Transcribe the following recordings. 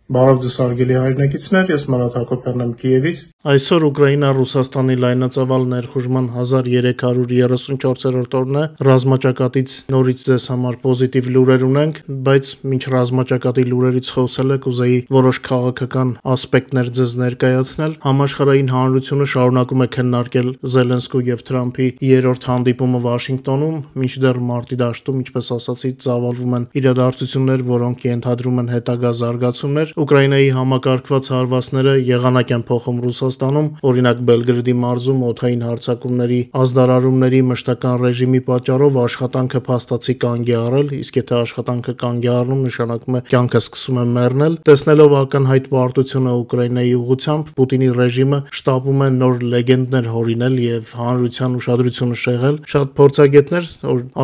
Բարև ձեզ հարգելի հայրենակիցներ, ես Մարատ Հակոբյանն եմ Կիևից։ Այսօր Ուկրաինա-Ռուսաստանի լայնածավալ ներխուժման 1334-րդ օրն է, ռազմաճակատից նորից ձեզ համար պոզիտիվ լուրեր ունենք, բայց մինչ ռազմաճակատի լուրերից խոսելը կուզեի որոշ քաղաքական ասպեկտներ ձեզ ներկայացնել։ Համաշխարհային հանրությունը շարունակում է քննարկել Զելենսկու եւ Թրամփի երրորդ հանդիպումը Վաշինգտոնում, մինչդեռ մարտի դաշտում, ինչպես ասացի, ծավալվում են իրադարձություններ, որոնք ենթադրում են հետագա զարգացումներ։ Ուկրաինայի համակարգված հարվածները եղանակ են փոխում Ռուսաստանում, օրինակ Բելգրադի մարզում օդային հարձակումների, ազդարարումների մշտական ռեժիմի պատճառով աշխատանքը փաստացի կանգ է առել, իսկ եթե աշխատանքը կանգ է առնում, նշանակում է կյանքը սկսում է մեռնել։ Տեսնելով ակնհայտ պարտությունը Ուկրաինայի ուղղությամբ, Պուտինի ռեժիմը շտապում է նոր լեգենդներ հորինել եւ հանրության ուշադրությունը շեղել։ Շատ փորձագետներ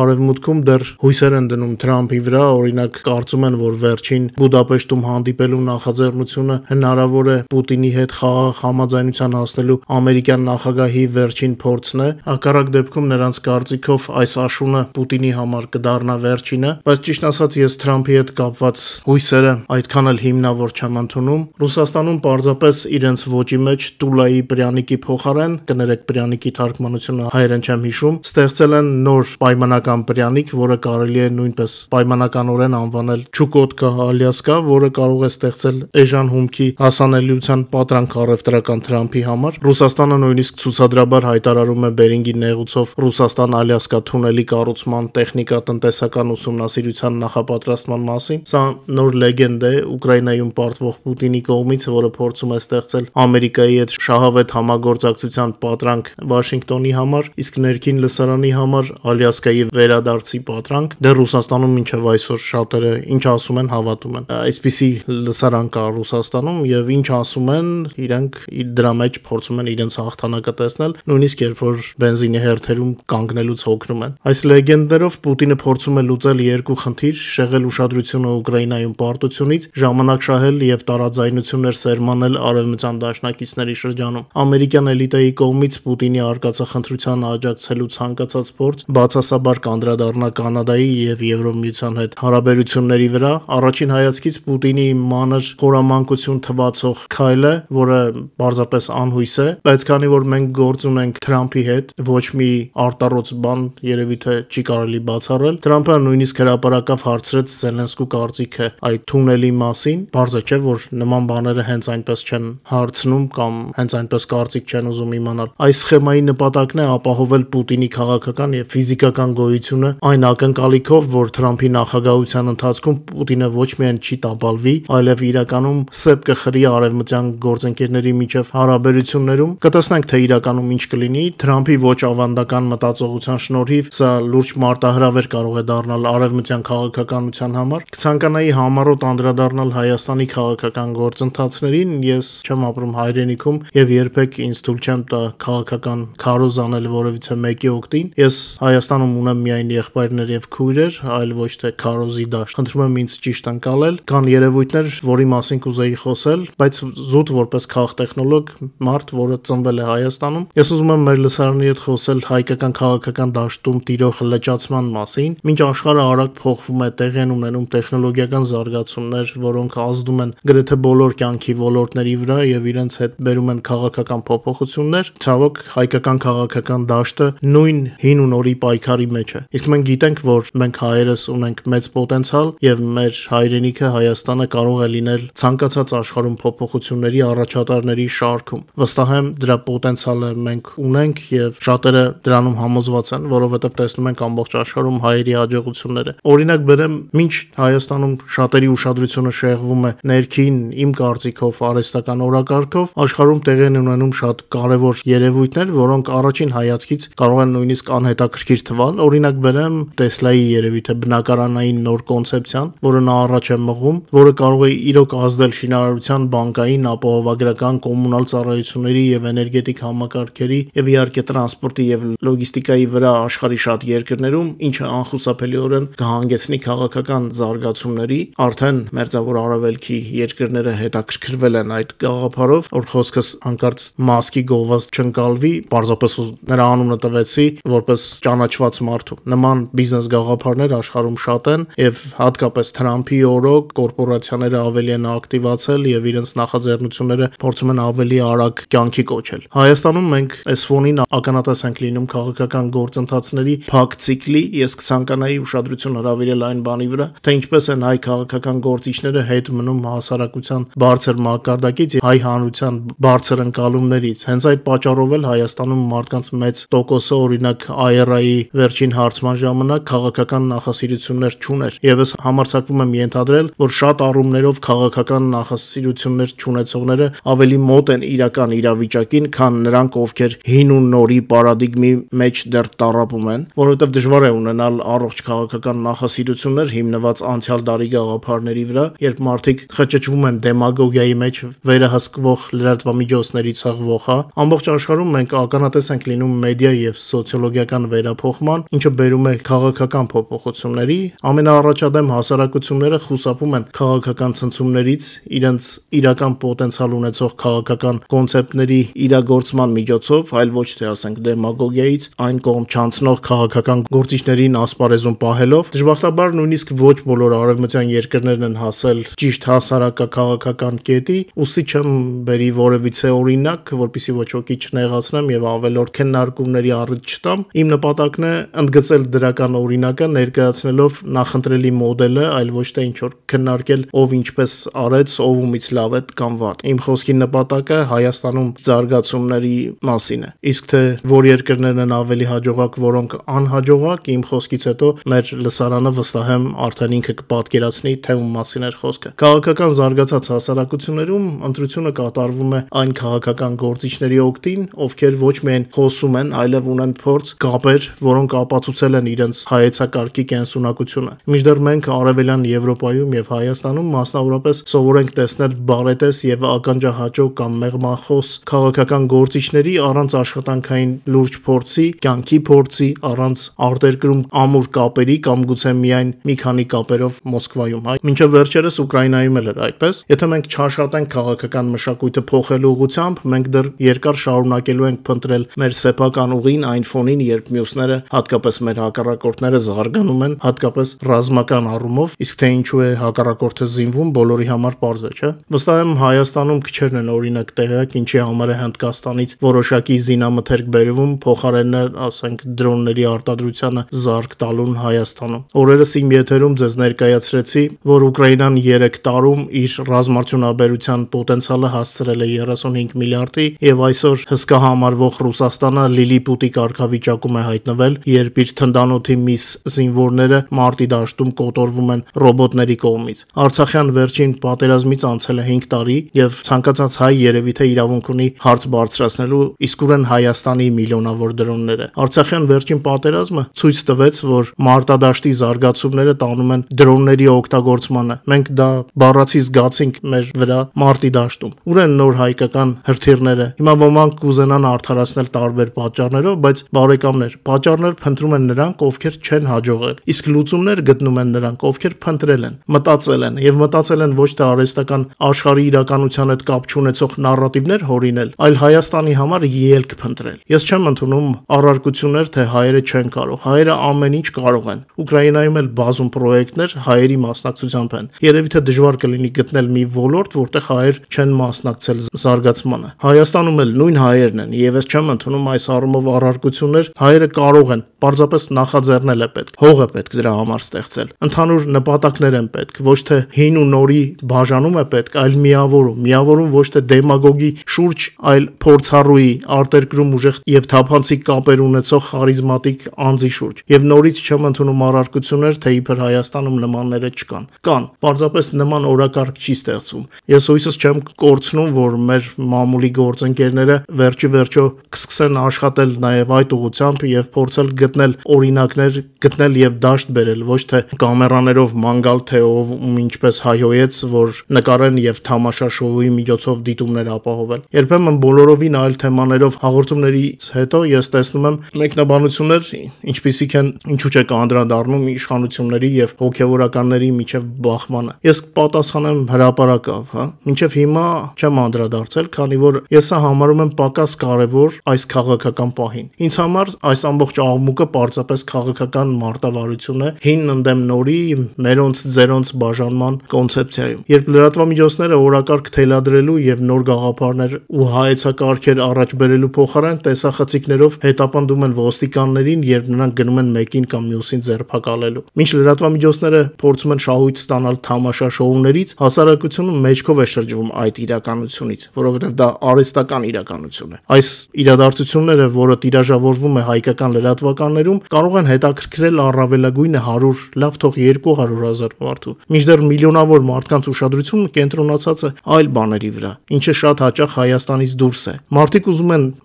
արևմուտքում դեռ հույսեր են դնում Թրամփի վրա, օրինակ կարծում են, որ վերջին Բուդապեշտում հանդիպելու նախաձեռնությունը հնարավոր է Պուտինի հետ խաղաղ համաձայնության հասնելու ամերիկյան նախագահի վերջին փորձն է։ Հակառակ դեպքում նրանց կարծիքով այս աշունը Պուտինի համար կդառնա վերջինը, բայց ճիշտ ասած ես Թրամփի հետ կապված հույսերը այդքան էլ հիմնավոր չեմ ընդունում։ Ռուսաստանում պարզապես իրենց ոճի մեջ Տուլայի պրյանիկի փոխարեն, կներեք պրյանիկի թարգմանությունը հայերեն չեմ հիշում, ստեղծել են նոր պայմանական պրյանիկ, որը կարելի է նույնպես պայմանականորեն անվանել Չուկոտկա Ալյասկա, որը կարող է ստեղծել էժան հումքի հասանելիության պատրանք առևտրական Թրամփի համար։ Ռուսաստանը նույնիսկ ցուցադրաբար հայտարարում է Բերինգի նեղուցով Ռուսաստան-Ալյասկա թունելի կառուցման տեխնիկա-տնտեսական ուսումնասիրության նախապատրաստման մասին։ Սա նոր լեգենդ է Ուկրաինայում պարտվող Պուտինի կողմից, որը փորձում է ստեղծել Ամերիկայի հետ շահավետ համագործակցության պատրանք Վաշինգտոնի համար, իսկ ներքին լսարանի համար Ալյասկայի վերադարձի պատրանք։ Դեռ Ռուսաստանում մինչև այսօր շատերը ինչ ասում են, հավատում են։ Այսպիսի լսարան կա Ռուսաստանում եւ ինչ ասում են, իրենք դրա մեջ փորձում են իրենց հաղթանակը տեսնել, նույնիսկ երբ որ բենզինի հերթերում կանգնելուց հոգնում են։ Այս լեգենդներով Պուտինը փորձում է լուծել երկու խնդիր՝ շեղել ուշադրությունը Ուկրաինայում պարտությունից, ժամանակ շահել եւ տարաձայնություններ սերմանել արևմտյան դաշնակիցների շրջանում։ Ամերիկյան էլիտայի կողմից Պուտինի արկածախնդրությանը աջակցելու ցանկացած փորձ բացասաբար կանդրադառնա Կանադայի եւ Եվրոմիության հետ հարաբերությունների վրա։ Առաջին հայացքից Պուտինի մանր խորամանկություն թվացող քայլը, որը պարզապես անհույս է, բայց քանի որ մենք գործ ունենք Թրամփի հետ, ոչ մի արտառոց բան երևի թե չի կարելի բացառել։ Թրամփը նույնիսկ հրապարակավ հարցրեց Զելենսկու կարծիքը այդ թունելի մասին։ Պարզ է, չէ՞, որ նման բաները հենց այնպես չեն հարցնում կամ հենց այնպես կարծիք չեն ուզում իմանալ։ Այս սխեմայի նպատակն է ապահովել Պուտինի քաղաքական եւ ֆիզիկական գոյությունը այն ակնկալիքով, որ Թրամփի նախագահության ընթացքում Պուտինը ոչ միայն չի տապալվի, այլև իրականում սեպ կխրի արևմտյան գործընկերների միջև հարաբերություններում։ Կտեսնենք, թե իրականում ինչ կլինի։ Թրամփի ոչ ավանդական մտածողության շնորհիվ սա լուրջ մարտահրավեր կարող է դառնալ արևմտյան քաղաքականության համար։ Կցանկանայի համառոտ անդրադառնալ Հայաստանի քաղաքական գործընթացներին։ Ես չեմ ապրում հայրենիքում եւ երբեք ինձ թույլ չեմ տա քաղաքական քարոզ անել որևիցե մեկի օգտին։ Ես Հայաստանում ունեմ միայն եղբայրներ եւ քույրեր, այլ ոչ թե քարոզի դաշտ։ Խնդրում եմ ինձ ճիշտ ընկալել։ Կան երևույթներ, որի մասին կուզեի խոսել, բայց զուտ որպես քաղտեխնոլոգ մարդ, որը ծնվել է Հայաստանում, ես ուզում եմ մեր լսարանի հետ խոսել հայկական քաղաքական դաշտում տիրող լճացման մասին։ Մինչ աշխարհը արագ փոխվում է, տեղի են ունենում տեխնոլոգիական զարգացումներ, որոնք ազդում են գրեթե բոլոր կյանքի ոլորտների վրա եւ իրենց հետ բերում են քաղաքական փոփոխություններ, ցավոք հայկական քաղաքական դաշտը նույն հին ու նորի պայքարի մեջ է։ Իսկ մենք գիտենք, որ մենք հայերս ունենք մեծ պոտենցիալ եւ մեր հայրենիքը Հայաստանը կարող է լինել ցանկացած աշխարհում փոփոխությունների առաջատարների շարքում։ Վստահ եմ դրա պոտենցիալը մենք ունենք եւ շատերը դրանում համոզված են, որովհետեւ տեսնում ենք ամբողջ աշխարհում հայերի հաջողությունները։ Օրինակ բերեմ, մինչ Հայաստանում շատերի ուշադրությունը շեղվում է ներքին, իմ կարծիքով արհեստական օրակարգով, աշխարհում տեղի են ունենում շատ կարևոր երևույթներ, որոնք առաջին հայացքից կարող են նույնիսկ անհետաքրքիր թվալ։ Օրինակ բերեմ Տեսլայի երևի թե բնակարանային նոր կոնցեպցիան, որը նա առաջ է մղում, որը կարող է իրոք ազդել շինարարության, բանկային, ապահովագրական, կոմունալ ծառայությունների եւ էներգետիկ համակարգերի եւ իհարկե տրանսպորտի եւ լոգիստիկայի վրա աշխարհի շատ երկրներում, ինչը անխուսափելիորեն կհանգեցնի քաղաքական զարգացումների։ Արդեն մերձավոր արևելքի երկրները հետաքրքրվել են այդ գաղափարով, որ խոսքս հանկարծ Մասկի գովված չընկալվի, պարզապես նրա անունը տվեցի որպես ճանաչված մարդու։ Նման բիզնես գաղափարներ աշխարհում շատ են եւ հատկապես Թրամփի օրոք կորպորացիաները ավելի են ակտիվացել եւ իրենց նախաձեռնությունները փորձում են ավելի արագ կյանքի կոչել։ Հայաստանում մենք այս ֆոնին ականատես ենք լինում քաղաքական գործընթացների փակ ցիկլի, ես կցանկանայի ուշադրություն հրավիրել այն բանի վրա, թե ինչպես են հայ քաղաքական գործիչները հետ մնում հասարակության բարձր մակարդակից, հայ հանրության բարձր ընկալումներից։ Հենց այդ պատճառով էլ Հայաստանում մարդկանց մեծ տոկոսը օրինակ AER-ի վերջին հարցման ժամանակ քաղաքական նախասիրություններ չուներ, եւ ես համարձակվում եմ ենթադրել, որ շատ առումներով քաղաքական նախասիրություններ չունեցողները ավելի մոտ են իրական իրավիճակին, քան նրանք, ովքեր հին ու նորի պարադիգմի մեջ դեռ տառապում են, որովհետև դժվար է ունենալ առողջ քաղաքական նախասիրություններ հիմնված անցյալ դարի գաղափարների վրա, երբ մարդիկ խճճվում են դեմագոգիայի մեջ վերահսկվող լրատվամիջոցների ցեղվող, ամբողջ աշխարհում մենք ականատես ենք լինում մեդիա եւ սոցիոլոգիական վերափոխման, ինչը բերում է քաղաքական փոփոխությունների, ամենաառաջադեմ հասարակությունները խուսափում են քաղաքական ցնցումներից, իրենց իրական պոտենցիալ ունեցող քաղաքական կոնցեպտների իրագործման միջոցով, այլ ոչ թե ասենք դեմագոգիայից, այն կողմ չանցնող քաղաքական գործիչներին ասպարեզում պահելով։ Դժբախտաբար նույնիսկ ոչ բոլոր արևմտյան երկրներն են հասել ճիշտ հասարակական կետի, ուստի չեմ բերի որևիցե օրինակ, որպեսզի ոչ ոքի չնեղացնեմ եւ ավելորդ քննարկումների առիթ չտամ։ Իմ նպատակն է ընդգծել դրական օրինակը, ներկայացնելով նախընտրելի մոդելը, այլ ոչ թե ինչ որ քննարկել ով ինչպես արեց, ով ումից լավ է կամ վատ։ Իմ խոսքի նպատակը Հայաստանում զարգացումների մասին է։ Իսկ թե որ երկրներն են ավելի հաջողակ, որոնք անհաջողակ, իմ խոսքից հետո մեր լսարանը վստահ եմ արդեն ինքը կպատկերացնի, թե ում մասին էր խոսքը։ Քաղաքական զարգացած հասարակություններում ընտրությունը կատարվում է այն քաղաքական գործիչների օգտին, ովքեր ոչ միայն խոսում են, այլև ունեն փորձ, կապեր, որոնք ապացուցել են իրենց հայեցակարգի կենսունակությունը։ Մինչդեռ մենք արևելյան Եվրոպայում եւ Հայաստանում մասնավորապես սովոր ենք տեսնել բարետես եւ ականջահաճո կամ մեղմախոս քաղաքական գործիչների առանց աշխատանքային լուրջ փորձի, կյանքի փորձի, առանց արտերկրում ամուր կապերի կամ գուցե միայն մի քանի կապերով Մոսկվայում։ Մինչև վերջերս Ուկրաինայում էլ էր այդպես։ Եթե մենք չաշխատենք քաղաքական մշակույթը փոխելու ուղղությամբ, մենք դեռ երկար շարունակելու ենք փնտրել մեր սեփական ուղին այն ֆոնին, երբ մյուսները, հատկապես մեր հակառակորդները զարգանում են, հատկապես ռազմական առումով, իսկ թե ինչու է հակառակորդը զինվում, բոլորի համար պարզ է, չէ՞։ Վստահ եմ Հայաստանում քչերն են օրինակ տեղյակ, ինչի համար է Հնդկաստանից որոշակի զինամթերք բերվում, փոխարենը, ասենք, դրոնների արտադրությանը զարկ տալուն Հայաստանում։ Օրերս իմ եթերում ձեզ ներկայացրեցի, որ Ուկրաինան 3 տարում իր ռազմարդյունաբերության պոտենցիալը հասցրել է 35 միլիարդի եւ այսօր հսկա համարվող Ռուսաստանը լիլիպուտի կարգավիճակում է հայտնվել, երբ իր թնդանոթի միս զինվորները մարտի դաշտում կոտորվում են ռոբոտների կողմից։ Արցախյան վերջին պատերազմից անցել է 5 տարի եւ ցանկացած հայ երևի թե իրավունք ունի հարց բարձրացնելու իսկուրեն Հայաստանի միլիոնավոր դրոնները։ Արցախյան վերջին պատերազմը ցույց տվեց, որ մարտադաշտի զարգացումները տանում են դրոնների օգտագործմանը։ Մենք դա բառացի զգացինք մեր վրա մարտի դաշտում։ Ուր են նոր հայկական հրթիռները։ Հիմա ոմանք կուզենան արդարացնել տարբեր պատճառներով, բայց բարեկամներ, պատճառներ փնտրում են նրանք, ովքեր չեն հաջողել, իսկ լուծումներ գտնում են նրանք, ովքեր փնտրել են, մտածել են եւ մտածել են ոչ թե արհեստական աշխարհի իրականության հետ կապ չունեցող նարատիվներ հորինել, այլ Հայաստանի համար ելք փնտրել։ Ես չեմ ընդունում առարկություններ, թե հայերը չեն կարող։ Հայերը ամեն ինչ կարող են։ Ուկրաինայում էլ բազում պրոյեկտներ հայերի մասնակցությամբ են։ Երևի թե դժվար կլինի գտնել մի ոլորտ, որտեղ հայեր չեն մասնակցել զարգացմանը։ Հայաստանում էլ նույն հայերն են, եւ ես չեմ ընդունում այս առումով առարկություններ։ Հայերը կարող են, պարզապես նախաձեռնել է պետք, հող է պետք դրա համար ստեղծել։ Ընդհանուր նպատակներ են պետք, ոչ թե հին ու նորի բաժանում է պետք, այլ միավորում ոչ թե դեմագոգի շուրջ, այլ փորձառուի, արտերկրում ուժեղ եւ թափանցիկ կապեր ունեցող խարիզմատիկ անձի շուրջ։ Եվ նորից չեմ ընդունում առարկություններ, թե իբր Հայաստանում նմանները չկան։ Կան, պարզապես նման օրակարգ չի ստեղծվում։ Ես հույսս չեմ կորցնում, որ մեր մամուլի գործընկերները վերջիվերջո կսկսեն աշխատել նաեւ այդ ուղղությամբ եւ փորձել գտնել օրինակներ, գտնել եւ դաշտ բերել, ոչ թե կամերաներով ման գալ, թե ով ում ինչպես հայհոյեց, որ նկարեն եւ թամաշա շոուի միջոցով դիտումներ ապահովել։ Երբեմն բոլորովին այլ թեմաներով հաղորդումներից հետո ես տեսնում եմ մեկնաբանություններ, ինչպիսիք են ինչու՞ չեք անդրադառնում իշխանությունների եւ հոգեվորականների միջև բախմանը։ Ես պատասխանեմ հրապարակավ, մինչև հիմա չեմ անդրադարձել, քանի որ ես համարում եմ պակաս կարևոր այս քաղաքական պահին։ Ինձ համար այս ամբողջ աղմուկը պարզապես քաղաքական մարտավարություն է, հին ընդդեմ նորի, մերոնց ձերոնց բաժանման կոնցեպտ կոնցեպցիայում։ Երբ լրատվամիջոցները օրակարգ թելադրելու եւ նոր գաղափարներ ու հայեցակարգեր առաջ բերելու փոխարեն տեսախցիկներով հետապնդում են ոստիկաններին, երբ նրանք գնում են մեկին կամ մյուսին ձերբակալելու։ Մինչ լրատվամիջոցները փորձում են շահույթ ստանալ թամաշա շոուներից, հասարակությունը մեջքով է շրջվում այդ իրականությունից, որովհետեւ դա արհեստական իրականություն է։ Այս իրադարձությունները, որը տիրաժավորվում է հայկական լրատվականներում, կարող են հետաքրքրել առավելագույնը 100, լավ թող 200,000 մարդու, մինչդեռ միլիոնավոր մարդկանց ուշադրությունը կենտրոնացած է այլ բաների վրա, ինչը շատ հաճախ Հայաստանից դուրս է։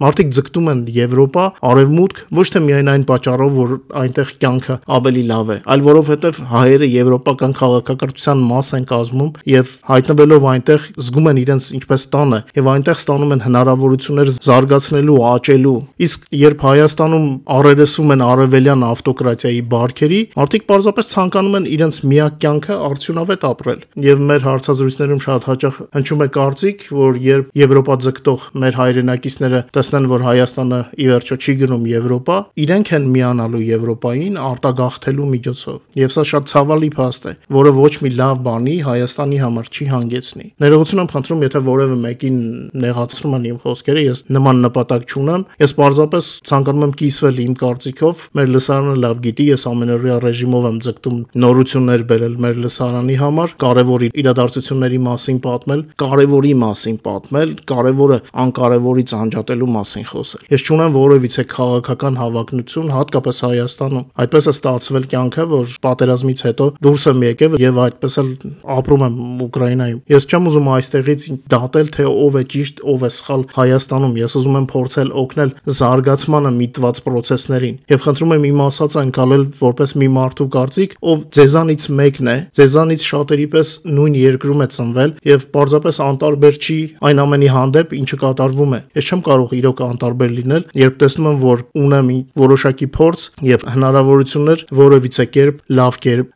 Մարդիկ ձգտում են Եվրոպա, Արևմուտք, ոչ թե միայն այն պատճառով, որ այնտեղ կյանքը ավելի լավ է, այլ որովհետև հայերը եվրոպական քաղաքակրթության մաս են կազմում եւ հայտնվելով այնտեղ զգում են իրենց ինչպես տանը եւ այնտեղ ստանում են հնարավորություններ զարգացնելու, աճելու։ Իսկ երբ Հայաստանում առերեսվում են արևելյան ավտոկրատիայի բարքերի, մարդիկ պարզապես ցանկանում են իրենց միակ կյանքը արդյունավետ ապրել։ Եվ մեր հարցազրույցներում շատ հաճախ հնչում է կարծիք, որ երբ Եվրոպա ձգտող մեր հայրենակիցները տեսնեն, որ Հայաստանը ի վերջո չի գնում Եվրոպա, իրենք են միանալու Եվրոպային արտագաղթելու միջոցով։ Եվ սա շատ ցավալի փաստ է, որը ոչ մի լավ բանի Հայաստանի համար չի հանգեցնի։ Ներողություն եմ խնդրում, եթե որևէ մեկին նեղացնում են իմ խոսքերը, ես նման նպատակ չունեմ։ Ես պարզապես ցանկանում եմ կիսվել իմ կարծիքով։ Մեր լսարանը լավ գիտի, ես ամենօրյա ռեժիմով եմ ձգտում նորություններ բերել մեր լսարանի համար, կարևոր իրադարձությունների մասին պատմել, կարևորի մասին պատմել, կարևորը անկարևորից անջատելու մասին խոսել։ Ես չունեմ որևիցե քաղաքական հավակնություն, հատկապես Հայաստանում։ Այդպես է ստացվել կյանքը, որ պատերազմից հետո դուրս եմ եկել եւ այդպես էլ ապրում եմ Ուկրաինայում։ Ես չեմ ուզում այստեղից դատել, թե ով է ճիշտ, ով է սխալ Հայաստանում։ Ես ուզում եմ փորձել օգնել զարգացմանը միտված process-ներին եւ խնդրում եմ իմ ասածը անցալել որպես մի մարդու կարծիք, ով ձեզանից մեկն է, ձեզանից շատերի պես նույն երկրում է ծնվել եւ պարզապես անտարբեր չի այն ամենի հանդեպ, ինչը կատարվում է։ Ես չեմ կարող իրոք անտարբեր լինել, երբ տեսնում եմ, որ ունեմ որոշակի փորձ եւ հնարավորություններ որևիցե կերպ,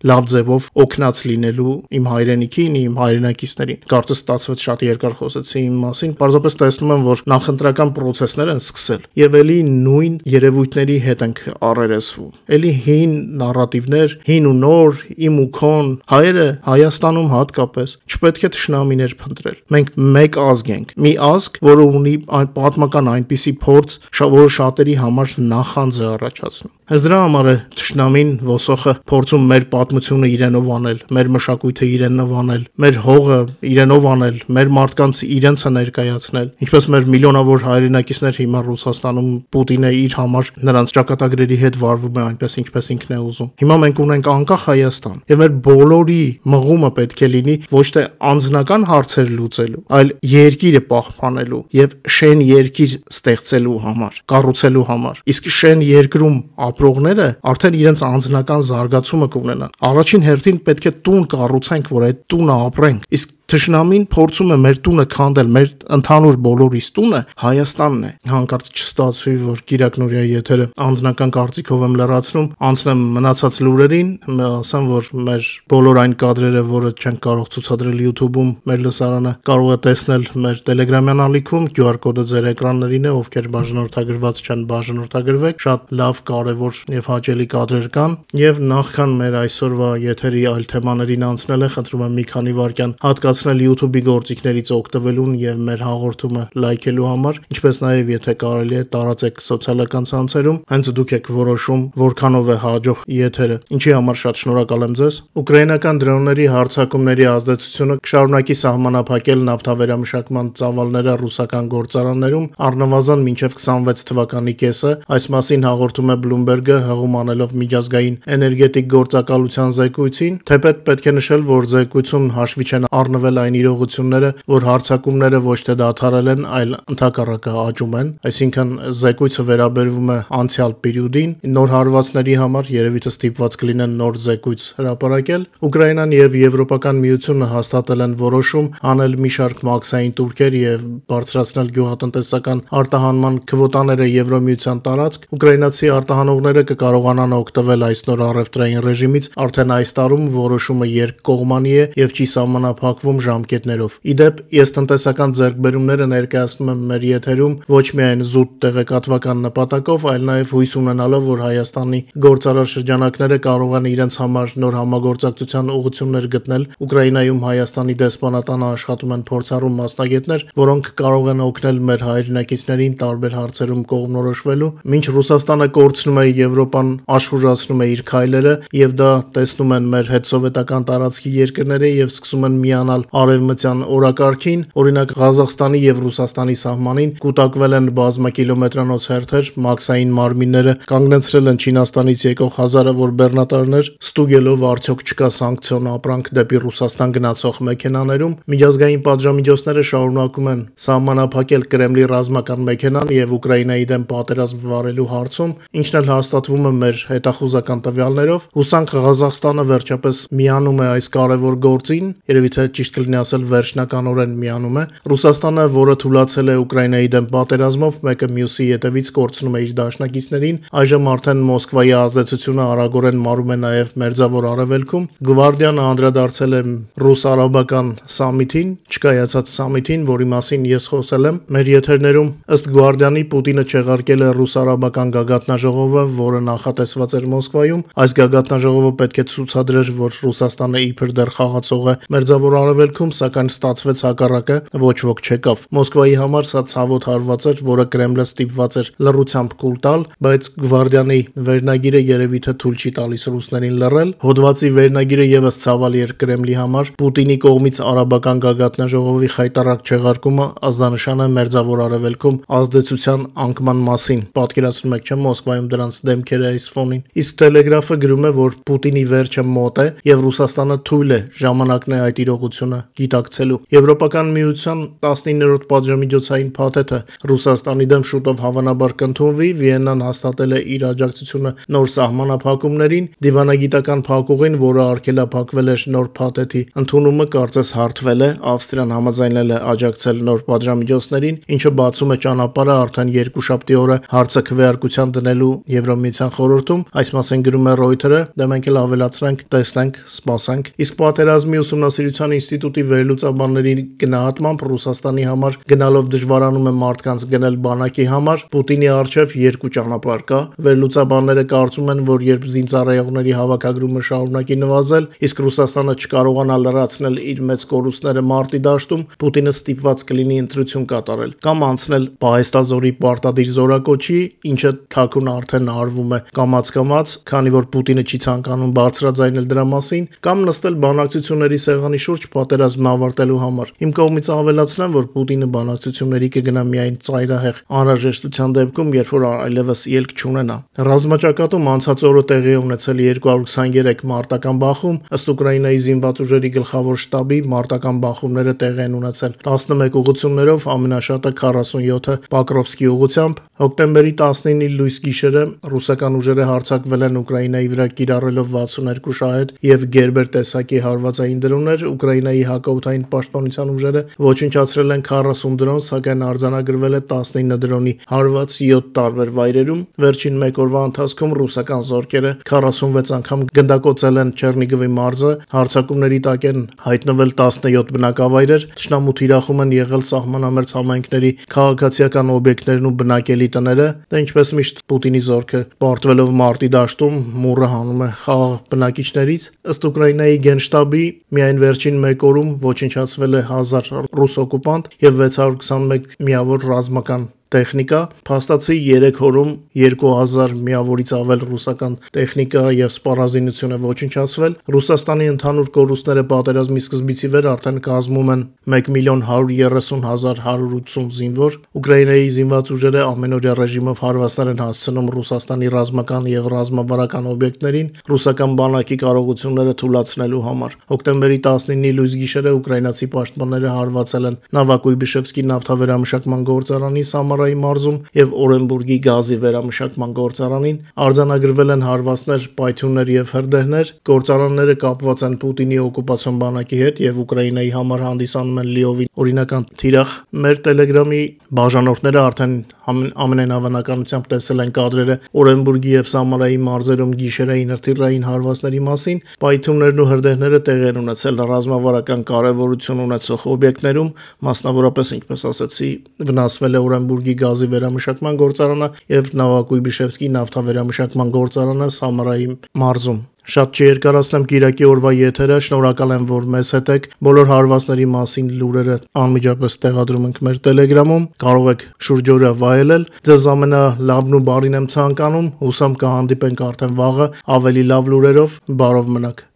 լավ ձևով օգնած լինելու իմ հայրենիքին, իմ հայրենակիցներին։ Կարծես ստացվեց շատ երկար խոսեցի իմ մասին, պարզապես տեսնում եմ, որ նախընտրական process-ներ են սկսել եւ ելի նույն երևույթների հետ ենք առերեսվում։ Էլի հին նարատիվներ, հին ու նոր, իմ ու քոն, հայերը Հայաստանում հատկապես չպետք է թշնամիներ փնտրել։ Մենք մեկ ազգ ենք, մի ազգ, որը ունի պատմական այնպիսի փորձ, որը շատերի համար նախանձ է առաջացնում։ Հենց դրա համար է թշնամին ոսոխը փորձում մեր պատմությունը իրենով անել, մեր մշակույթը իրենով անել, մեր հողը իրենով անել, մեր մարդկանց իրենցը ներկայացնել։ Ինչպես մեր միլիոնավոր հայրենակիցներ հիմա Ռուսաստանում Պուտինը իր համար նրանց ճակատագրերի հետ վարվում է այնպես, ինչպես ինքն է ուզում։ Հիմա մենք ունենք անկախ Հայաստան, եւ մեր բոլորի մղումը պետք է լինի ոչ թե անձնական հարցեր լուծելու, այլ երկիրը պահպանելու եւ շեն երկիր ստեղծելու համար, կառուցելու համար։ Իսկ շեն երկրում ապրողները արդեն իրենց անձնական զարգացումը կունենան։ Առաջին հերթին պետք է տուն կառուցենք, որ այդ տունը ապրենք։ Իսկ թշնամին փորձում է մեր տունը քանդել, մեր ընդհանուր բոլորիս տունը Հայաստանն է։ Հանկարծ չստացվի, որ Կիրակ Նուրիայի եթերը անձնական կարծիքով եմ լրացնում, անցնեմ մնացած լուրերին, ասեմ, որ մեր բոլոր այն կադրերը, որը չենք կարող ցուցադրել YouTube-ում, մեր լսարանը կարող է տեսնել մեր Telegram-յան ալիքում, QR կոդը ձեր էկրաններին է, ովքեր բաժանորդագրված չեն, բաժանորդագրվեք։ Շատ լավ, կարևոր եւ հաճելի կադրեր կան, եւ նախքան մեր այսօրվա եթերի այլ թեմաներին անցնելը, խնդրում եմ մի քանի վայրկյան հատկացնել YouTube-ի գործիքներից օգտվելուն եւ մեր հաղորդումը լայքելու համար, ինչպես նաեւ եթե կարելի է տարածեք սոցիալական ցանցերում, հենց դուք եք որոշում որքանով է հաջող եթերը։ Ինչի համար շատ շնորհակալ եմ ձեզ։ Ուկրաինական դրոնների հարձակումների ազդեցությունը կշարունակի սահմանափակել նավթավերամշակման ծավալները ռուսական գործարաններում առնվազն մինչև 26 թվականի կեսը։ Այս մասին հաղորդում է Bloomberg-ը հղում անելով միջազգային էներգետիկ գործակալության զեկույցին, թեպետ պետք է նշել, որ զեկույցում հաշվի չեն առնվել այն իրողությունները, որ հարձակումները ոչ թե դադարել են, այլ ընդհակառակը աճում են, այսինքն զեկույցը վերաբերվում է անցյալ պերիոդին, նոր հարվածների համար երևի թե ստիպված կլինեն նոր զեկույց հրապարակել։ Ուկրաինան եւ Եվրոպական միությունը հաստատել են որոշում անել մի շարք մաքսային տուրքեր եւ բարձրացնել գյուղատնտեսական արտահանման քվոտաները Եվրոմիության տարածք։ Ուկրաինացի արտահանողները կկարողանան օգտվել այս նոր առևտրային ռեժիմից արդեն այս տարում, որոշումը երկկողմանի է եւ չի սահմանափակվում փոխվում ժամկետներով։ Իդեպ, ես տնտեսական ձեռքբերումները ներկայացնում եմ մեր եթերում ոչ միայն զուտ տեղեկատվական նպատակով, այլ նաև հույս ունենալով, որ Հայաստանի գործարար շրջանակները կարող են իրենց համար նոր համագործակցության ուղղություններ գտնել։ Ուկրաինայում Հայաստանի դեսպանատանը աշխատում են փորձառու մասնագետներ, որոնք կարող են օգնել մեր հայրենակիցներին տարբեր հարցերում կողմնորոշվելու, մինչ Ռուսաստանը կորցնում է Եվրոպան, աշխուժացնում է իր քայլերը, եւ դա տեսնում են մեր հետսովետական տարածքի երկրները եւ սկսում են միանալ արևմտյան օրակարգին, օրինակ Ղազախստանի եւ Ռուսաստանի սահմանին կուտակվել են բազմակիլոմետրանոց հերթեր, մաքսային մարմինները կանգնեցրել են Չինաստանից եկող հազարավոր բեռնատարներ, ստուգելով արդյոք չկա սանկցիոն ապրանք դեպի Ռուսաստան գնացող մեքենաներում, միջազգային պատժամիջոցները շարունակում են սահմանափակել Կրեմլի ռազմական մեքենան եւ Ուկրաինայի դեմ պատերազմ վարելու հարցում, ինչն էլ հաստատվում է մեր հետախուզական տվյալներով։ Հուսանք Ղազախստանը վերջապես միանում է այս կարևոր գործին, երևի թե ճիշտ կլինի ասել վերջնականորեն միանում է։ Ռուսաստանը, որը թուլացել է Ուկրաինայի դեմ պատերազմով, մեկը մյուսի ետևից կորցնում է իր դաշնակիցներին, այժմ արդեն Մոսկվայի ազդեցությունը արագորեն մարում է նաև Մերձավոր Արևելքում։ Գվարդիանը անդրադարձել է ռուս-արաբական սամիթին, չկայացած սամիթին, որի մասին ես խոսել եմ մեր եթերներում։ Ըստ Գվարդիանի, Պուտինը չեղարկել է ռուս-արաբական գագաթնաժողովը, որը նախատեսված էր Մոսկվայում։ Այս գագաթնաժողովը պետք է ցուցադրեր, որ Ռուսաստանը իբր դեռ խաղացող է Մերձավոր Արևելքում, սակայն ստացվեց հակառակը, ոչ ոք չեկավ։ Մոսկվայի համար սա ցավոտ հարված էր, որը Կրեմլը ստիպված էր լռությամբ կուլ տալ, բայց Գվարդիանի վերնագիրը երևի թե թույլ չի տալիս ռուսներին լռել։ Հոդվածի վերնագիրը եւս ցավալի էր Կրեմլի համար։ Պուտինի կողմից արաբական գագաթնաժողովի խայտառակ չեղարկումը ազդանշան է Մերձավոր Արևելքում ազդեցության անկման մասին։ Պատկերացնում եք, չէ՞, Մոսկվայում դրանց դեմքերը այս ֆոնին։ Իսկ Տելեգրաֆը գրում է, որ Պուտինի վերջը մոտ է եւ Ռուսաստանը թույլ է, ժամանակն է այդ իրողությունը գիտակցելու։ Եվրոպական միության 19-րդ պատժամիջոցային փաթեթը Ռուսաստանի դեմ շուտով հավանաբար կընդունվի։ Վիեննան հաստատել է իր աջակցությունը նոր սահմանափակումներին։ Դիվանագիտական փակուղին, որը արգելափակվել էր նոր փաթեթի ընդունումը, կարծես հարթվել է։ Ավստրիան համաձայնել է աջակցել նոր պատժամիջոցներին, ինչը բացում է ճանապարհը արդեն երկուշաբթի օրը հարցը քվեարկության դնելու Եվրոմիության խորհրդում։ Այս մասին գրում է Reuters-ը, դե մենք էլ ավելացնենք, տեսնենք, սպասենք։ Իսկ Պատերազմի ուսումնասիրության ինստիտուտի վերլուծաբանների գնահատմամբ Ռուսաստանի համար գնալով դժվարանում է մարդկանց գնել բանակի համար, Պուտինի առջև երկու ճանապարհ կա։ Վերլուծաբանները կարծում են, որ երբ զինծառայողների հավաքագրումը շարունակի նվազել, իսկ Ռուսաստանը չկարողանա լրացնել իր մեծ կորուստները մարտի դաշտում, Պուտինը ստիպված կլինի ընտրություն կատարել կամ անցնել Պահեստազորի պարտադիր զորակոչի, ինչը թաքուն արդեն արվում է կամաց-կամաց, քանի որ Պուտինը չի ցանկանում բարձրաձայնել դրա մասին, կամ նստել բանակցությունների սեղանի շուրջ պատերազմն ավարտելու համար։ Իմ կողմից ավելացնեմ, որ Պուտինը բանակցությունների կգնա միայն ծայրահեղ անհրաժեշտության դեպքում, երբ որ այլևս ելք չունենա։ Ռազմաճակատում անցած օրը տեղի ունեցել 223 մարտական բախում, ըստ Ուկրաինայի զինված ուժերի գլխավոր շտաբի մարտական բախումները տեղի են ունեցել 11 ուղղություններով, ամենաշատը 47-ը Պոկրովսկի ուղղությամբ։ Հոկտեմբերի 19-ի լույս գիշերը ռուսական ուժերը հարձակվել են Ուկրաինայի վրա կիրառելով 62 շահեդ եւ Գերբեր տեսակի հարվածային դրոններ։ Ուկրաինայի հակաօդային պաշտպանության ուժերը ոչնչացրել են 40 դրոն, սակայն արձանագրվել է 19 դրոնի հարված 7 տարբեր վայրերում։ Վերջին մեկ օրվա ընթացքում ռուսական զորքերը 46 անգամ գնդակոծել են Չեռնիգովի մարզը, հարձակումների տակ են հայտնվել 17 բնակավայրեր, թշնամու թիրախում են եղել սահմանամերձ համայնքների քաղաքացիական օբյեկտներն ու բնակելի տները, դա ինչպես միշտ Պուտինի զորքը պարտվելով մարտի դաշտում մուրը հանում է խաղաղ բնակիչներից։ Ըստ Ուկրաինայի գենշտաբի միայն վերջին մեկ օրում ոչնչացվել է 1000 ռուս օկուպանտ եւ 621 միավոր ռազմական տեխնիկա, փաստացի 3 օրում 2000 միավորից ավել ռուսական տեխնիկա եւ սպառազինություն է ոչնչացվել։ Ռուսաստանի ընդհանուր կորուստները պատերազմի սկզբից ի վեր արդեն կազմում են 1,130,180 զինվոր։ Ուկրաինայի զինված ուժերը ամենօրյա ռեժիմով հարվածներ են հասցնում Ռուսաստանի ռազմական եւ ռազմավարական օբյեկտներին ռուսական բանակի կարողությունները թուլացնելու համար։ Հոկտեմբերի 19-ի լույս գիշերը ուկրաինացի պաշտպանները հարվածել են Նովակույբիշևսկի նավթավերամշակման գործարանի Սամարայի Սամարայի մարզում եւ Օրենբուրգի գազի վերամշակման գործարանին արձանագրվել են հարվածներ, պայթյուններ եւ հրդեհներ։ Գործարանները կապված են Պուտինի օկուպացիոն բանակի հետ եւ Ուկրաինայի համար հանդիսանում են լիովին օրինական թիրախ։ Մեր Telegram-ի բաժանորդները արդեն ամենայն հավանականությամբ տեսել են կադրերը Օրենբուրգի եւ Սամարայի մարզերում գիշերային հրթիռային հարվածների մասին։ Պայթյուններն ու հրդեհները տեղի են ունեցել ռազմավարական կարևորություն ունեցող օբյեկտներում, մասնավորապես, ինչպես ասացի, վնասվել է Օրենբուրգի գազի վերամշակման գործարանը եւ Նովակույբիշևսկի նավթավերամշակման գործարանը Սամարայի մարզում։ Շատ չերկարացնեմ Կիրակի օրվա եթերը, շնորհակալ եմ, որ մեզ հետ եք։ Բոլոր հարվածների մասին լուրերը անմիջապես տեղադրում ենք մեր Telegram-ում, կարող եք շուրջօրյա վայելել։ Ձեզ ամենալավն ու բարին եմ ցանկանում, հուսամ կհանդիպենք արդեն վաղը ավելի լավ լուրերով, բարով մնաք։